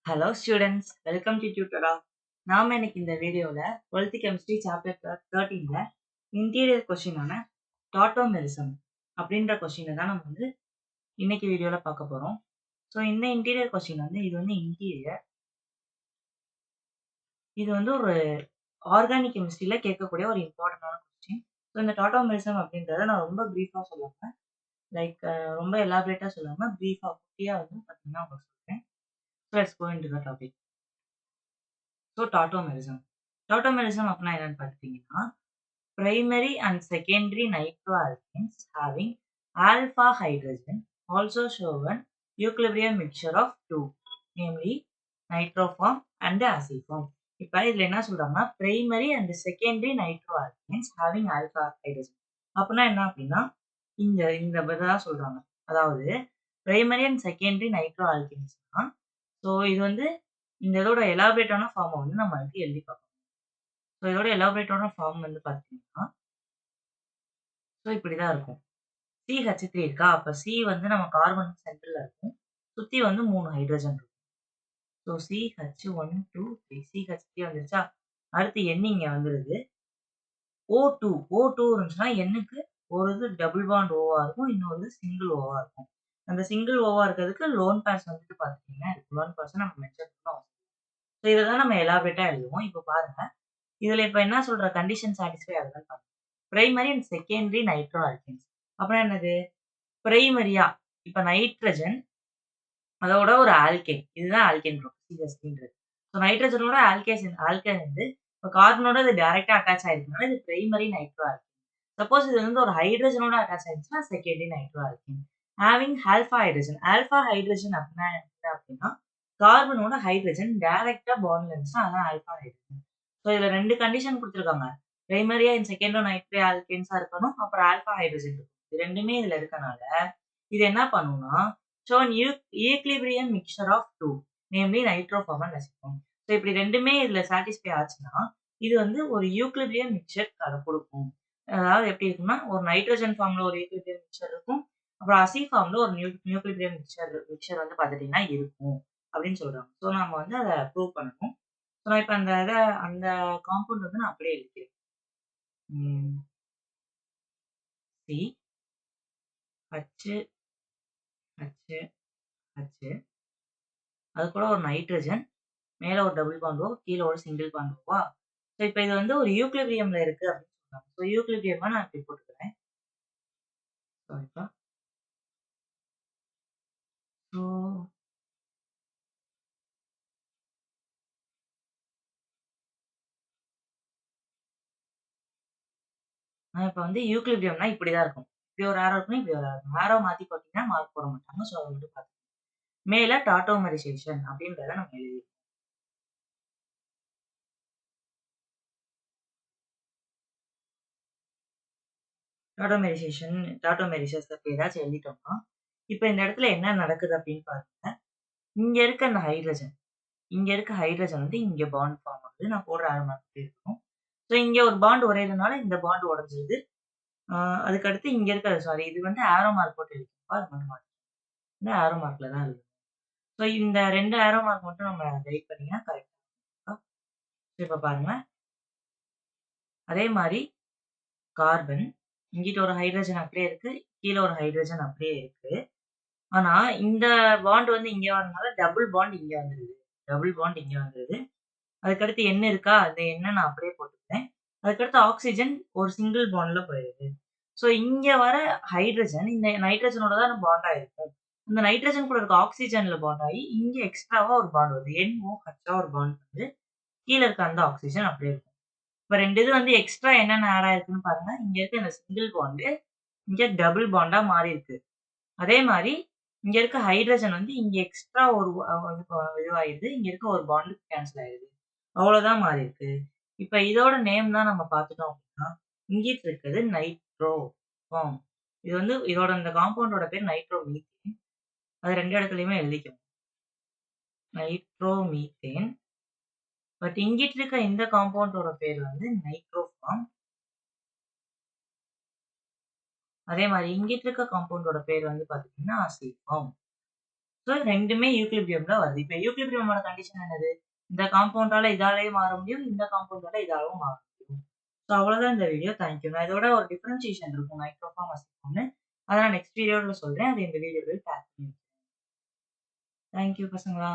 Hello students, welcome to Tutora. நாம இன்னைக்கு இந்த வீடியோல 12th chemistry chapter 13ல இன்டீரியர் கொஸ்டினான டாட்டோமெரிசம் அப்படின்ற கொஸ்டினை தான் நம்ம இன்னைக்கு வீடியோல பார்க்க போறோம். ஸோ இந்த இன்டீரியர் கொஸ்டின் இது இன்டீரியர், இது ஒரு ஆர்கானிக் கெமிஸ்ட்ரியில கேட்கக்கூடிய ஒரு இம்பார்ட்டன்டான கொஸ்டின். ஸோ இந்த டாட்டோமெரிசம் அப்படின்றத நான் ரொம்ப ப்ரீஃபாக சொல்லாம ரொம்ப எலாபரேட்டா சொல்லாம ப்ரீஃபாக குட்டியா பார்த்தீங்கன்னா உங்களுக்கு சொல்றேன். So let's go into the topic. So tautomerism அப்படின்னா என்னன்னு பார்த்துட்டீங்கன்னா, primary and secondary nitroalkanes having alpha hydrogen also show an equilibrium mixture of two, namely nitroform and acidiform. இப்போ இதுல என்ன சொல்றாங்கன்னா primary and secondary nitroalkanes having alpha hydrogen அப்படின்னா என்ன அப்படின்னா இந்த இந்த தான் சொல்றாங்க. அதாவது primary and secondary nitroalkanes தான். ஸோ இது இந்த இதோட எலாபரேட்டான ஃபார்மை நம்ம எழுதி பார்க்கணும். ஸோ இதோட எலாபரேட்டான ஃபார்ம் பார்த்தீங்கன்னா ஸோ இப்படிதான் இருக்கும். CH3 இருக்கா, அப்ப C நம்ம கார்பன் சென்டர்ல இருக்கும். சுத்தி 3 ஹைட்ரஜன் இருக்கும். ஸோ CH1 2 3 CH3 வந்துருச்சா, அடுத்து N இங்க வந்துருது. O2 இருந்துச்சுன்னா Nக்கு ஒரு இது டபுள் பாண்ட் ஓவா இருக்கும், இன்னொரு சிங்கிள் ஓவா இருக்கும். அந்த சிங்கிள் ஓவா இருக்கிறதுக்கு லோன் பேர்ஸ் பாத்துட்டீங்கன்னா லோன் பேர்ஸ் நம்ம மென்ஷன் பண்ணோம். ஸோ இதை தான் நம்ம எலாபரேட்டா எழுதுவோம். இப்போ பாருங்க, இதுல இப்ப என்ன சொல்ற கண்டிஷன் சாட்டிஸ்ஃபை ஆகுதுன்னு பாருங்க. Primary and secondary nitro alkanes அப்படின்னா என்னது? பிரைமரியா இப்ப நைட்ரஜன் அதோட ஒரு ஆல்கேன், இதுதான் ஆல்கேன் CH3. ஸோ நைட்ரஜனோட ஆல்கேன் இப்போ கார்பனோட இது டைரக்டா அட்டாச் ஆயிருக்குனால இது பிரைமரி நைட்ரோ ஆல்கேன். சப்போஸ் இது ஒரு ஹைட்ரஜனோட அட்டாச் ஆயிருச்சுன்னா secondary nitro alkane. Having alpha hydrogen அப்படின்னா என்ன அப்படின்னா கார்பனோட ஹைட்ரஜன் டைரக்டா பாண்ட்ல இருந்துச்சுன்னா அதான் ஆல்பா ஹைட்ரஜன். ஸோ இதுல 2 கண்டிஷன் கொடுத்துருக்காங்க. பிரைமரியா அண்ட் செகண்டரி நைட்ரோ ஆல்கேன்ஸா இருக்கணும், அப்புறம் ஆல்பா ஹைட்ரஜன் இருக்கும். இது ரெண்டுமே இதுல இருக்கனால இது என்ன பண்ணும்னா show an equilibrium mixture of two, namely nitroform and acidiform. So இப்படி ரெண்டுமே இதுல சாட்டிஸ்ஃபை ஆச்சுன்னா இது ஒரு யூக்லிபிரியம் மிக்சர் கொடுக்கும். அதாவது எப்படி இருக்குன்னா ஒரு நைட்ரஜன் ஃபார்ம்ல ஒரு யூக்லிபிரியம் மிக்சர் இருக்கும், அப்புறம் அசி ஃபார்ம்ல ஒரு நியூக்ளிபிரியம் மிக்சர் பாத்துட்டீங்கன்னா இருக்கும் அப்படின்னு சொல்றாங்க. ஸோ நம்ம அதை ப்ரூவ் பண்ணணும். ஸோ நான் இப்ப அந்த காம்பவுண்ட் நான் அப்படியே எழுதிக்கிறேன். சி ஹச் அது கூட ஒரு நைட்ரஜன், மேல ஒரு டபுள் பாண்டோ கீழே ஒரு சிங்கிள் பாண்டோவா. ஸோ இப்போ இது ஒரு யூக்லிபிரியம்ல இருக்கு அப்படின்னு சொல்றாங்க. ஸோ யூக்லிபிரியமா நான் இப்படி போட்டுக்கிறேன். சாரிப்பா. ஸோ நான் இப்போ யூக்லிபிரியம்னா இப்படிதான் இருக்கும். இப்படி ஒரு ஆரோ இருக்கும், இப்படி ஒரு ஆரோ இருக்கும். ஆரோ மாத்தி போட்டீங்கன்னா மார்க் போட மாட்டாங்க. ஸோ அதை பார்த்து மேல டாட்டோமெரிசேஷன் அப்படின்றத நம்ம எழுதி டாட்டோமெரிசஸ் ஏதாச்சும் எழுதிட்டோம்னா இப்போ இந்த இடத்துல என்ன நடக்குது அப்படின்னு பாருங்க. இங்க இருக்க அந்த ஹைட்ரஜன் இங்க பாண்ட் ஃபார்ம் ஆகுது. நான் போடுற ஆரோ மார்க் இருக்கும். ஸோ இங்க ஒரு பாண்ட் உடையதுனால இந்த பாண்ட் உடைஞ்சிருது. அதுக்கடுத்து இங்க இருக்கிறது சாரி இது ஆரோ மார்க் போட்டு எழுதிப்பா, அது மட்டும் மாத்தி இந்த ஆரோ மார்க்ல தான் இருக்கு. ஸோ இந்த 2 ஆரோ மார்க் மட்டும் நம்ம ரைட் பண்ணீங்கன்னா கரெக்டா. இப்ப பாருங்க, அதே மாதிரி கார்பன் இங்கிட்ட ஒரு ஹைட்ரஜன் அப்படியே இருக்கு, கீழே ஒரு ஹைட்ரஜன் அப்படியே இருக்கு. ஆனா இந்த பாண்ட் இங்க வரதுனால டபுள் பாண்ட் இங்க வந்துருது. அதுக்கடுத்து என்ன இருக்கா, அந்த எண்ணெய் நான் அப்படியே போட்டுக்கிறேன். அதுக்கடுத்து ஆக்சிஜன் ஒரு சிங்கிள் பாண்ட்ல போயிடுது. ஸோ இங்க வர ஹைட்ரஜன் இந்த நைட்ரஜனோட தான் பாண்ட் ஆயிருக்கும். இந்த நைட்ரஜன் கூட இருக்க ஆக்சிஜன்ல பாண்ட் ஆகி இங்க எக்ஸ்ட்ராவா ஒரு பாண்ட் வருது. NOH ஒரு பாண்ட் வந்து கீழே இருக்க அந்த ஆக்சிஜன் அப்படியே இருக்கும். இப்ப 2 இது எக்ஸ்ட்ரா என்னென்ன ஆட் ஆயிருக்குன்னு பாருங்க. இங்க இருக்க இந்த சிங்கிள் பாண்ட் இங்க டபுள் பாண்டா மாறி இருக்கு. அதே மாதிரி இங்க இருக்க ஹைட்ரஜன் இங்க எக்ஸ்ட்ரா ஒரு இதுவாயிருது. இங்க இருக்க ஒரு பாண்ட் கேன்சல் ஆயிருது. அவ்வளவுதான் மாறி இருக்கு. இப்ப இதோட நேம் தான் நம்ம பார்த்துட்டோம் அப்படின்னா இங்கிட்டு இருக்குது நைட்ரோ ஃபார்ம். இது இதோட இந்த காம்பவுண்டோட பேர் நைட்ரோ மீத்தேன். அது 2 இடத்துலயுமே எழுதிக்கணும், நைட்ரோ மீத்தேன். பட் இங்கிட்டு இருக்க இந்த காம்பவுண்டோட பேர் நைட்ரோ ஃபார்ம். அதே மாதிரி இங்கிட்டு இருக்க காம்பவுண்டோட பேர் பாத்தீங்கன்னா அசிட் ஃபார்ம். ஸோ 2மே ஈக்லிபிரியம்ல வருது. இப்ப ஈக்லிபிரியமோட கண்டிஷன் என்னது? இந்த காம்பவுண்டால இதாலயும் மாற முடியும். இந்த காம்பவுண்டால இதாலவும் மாற முடியும். ஸோ அவ்வளோதான் இந்த வீடியோ. Thank you. நான் இதோட ஒரு டிஃபரன்ஷியேஷன் இருக்கும் மைக்ரோஃபார்ம், அசிஃபார்ம்னு. அத நான் நெக்ஸ்ட் வீடியோல சொல்றேன். அது இந்த வீடியோல டேக் பண்ணி. தேங்க் யூ பசங்களா.